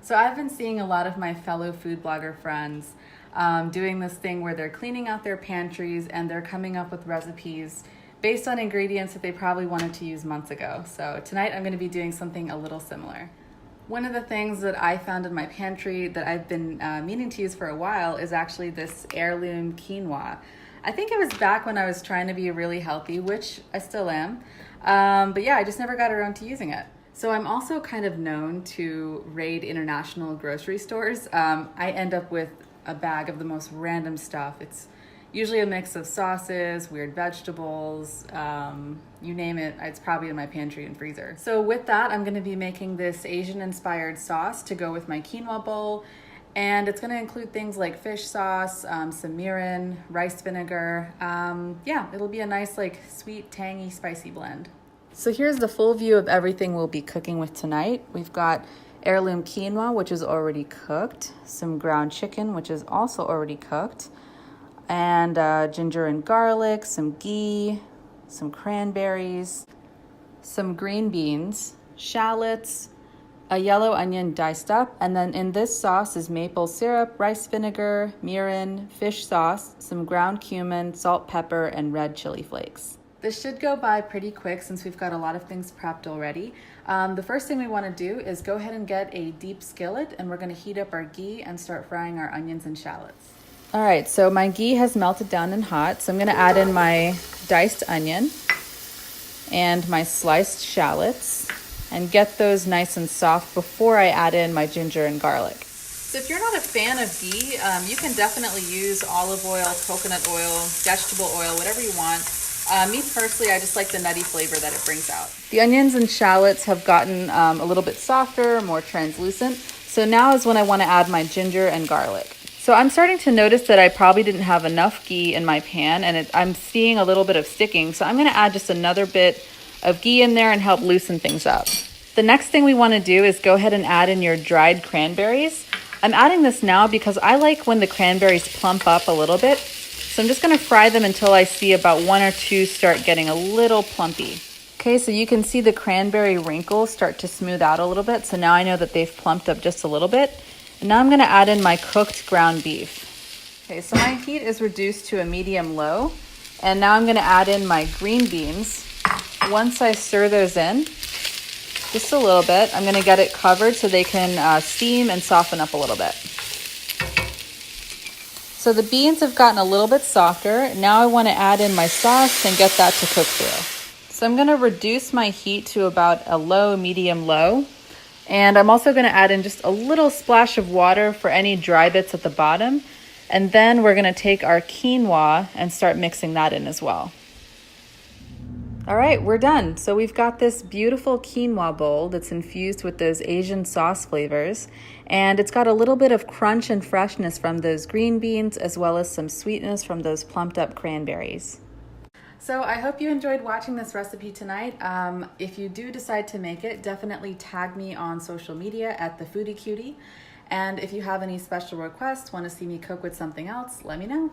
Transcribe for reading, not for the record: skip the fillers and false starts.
So I've been seeing a lot of my fellow food blogger friends doing this thing where they're cleaning out their pantries and they're coming up with recipes based on ingredients that they probably wanted to use months ago. So tonight I'm going to be doing something a little similar. One of the things that I found in my pantry that I've been meaning to use for a while is actually this heirloom quinoa. I think it was back when I was trying to be really healthy, which I still am. But yeah, I just never got around to using it. So I'm also kind of known to raid international grocery stores. I end up with a bag of the most random stuff. It's usually a mix of sauces, weird vegetables, you name it, it's probably in my pantry and freezer. So with that, I'm gonna be making this Asian-inspired sauce to go with my quinoa bowl. And it's gonna include things like fish sauce, some mirin, rice vinegar. Yeah, it'll be a nice, like, sweet, tangy, spicy blend. So here's the full view of everything we'll be cooking with tonight. We've got heirloom quinoa, which is already cooked, some ground chicken, which is also already cooked, and ginger and garlic, some ghee, some cranberries, some green beans, shallots, a yellow onion diced up, and then in this sauce is maple syrup, rice vinegar, mirin, fish sauce, some ground cumin, salt, pepper, and red chili flakes. This should go by pretty quick since we've got a lot of things prepped already. The first thing we want to do is go ahead and get a deep skillet, and we're going to heat up our ghee and start frying our onions and shallots. All right, so my ghee has melted down and hot, so I'm going to add in my diced onion and my sliced shallots and get those nice and soft before I add in my ginger and garlic. So if you're not a fan of ghee, you can definitely use olive oil, coconut oil, vegetable oil, whatever you want. Me personally, I just like the nutty flavor that it brings out. The onions and shallots have gotten a little bit softer, more translucent. So now is when I want to add my ginger and garlic. So I'm starting to notice that I probably didn't have enough ghee in my pan, and I'm seeing a little bit of sticking. So I'm going to add just another bit of ghee in there and help loosen things up. The next thing we want to do is go ahead and add in your dried cranberries. I'm adding this now because I like when the cranberries plump up a little bit. So I'm just going to fry them until I see about one or two start getting a little plumpy. Okay, so you can see the cranberry wrinkles start to smooth out a little bit. So now I know that they've plumped up just a little bit. And now I'm going to add in my cooked ground beef. Okay, so my heat is reduced to a medium low. And now I'm going to add in my green beans. Once I stir those in, just a little bit, I'm going to get it covered so they can steam and soften up a little bit. So the beans have gotten a little bit softer. Now I want to add in my sauce and get that to cook through. So I'm going to reduce my heat to about a low, medium low. And I'm also going to add in just a little splash of water for any dry bits at the bottom. And then we're going to take our quinoa and start mixing that in as well. All right, we're done. So we've got this beautiful quinoa bowl that's infused with those Asian sauce flavors. And it's got a little bit of crunch and freshness from those green beans, as well as some sweetness from those plumped up cranberries. So I hope you enjoyed watching this recipe tonight. If you do decide to make it, definitely tag me on social media at the Foodie Cutie. And if you have any special requests, want to see me cook with something else, let me know.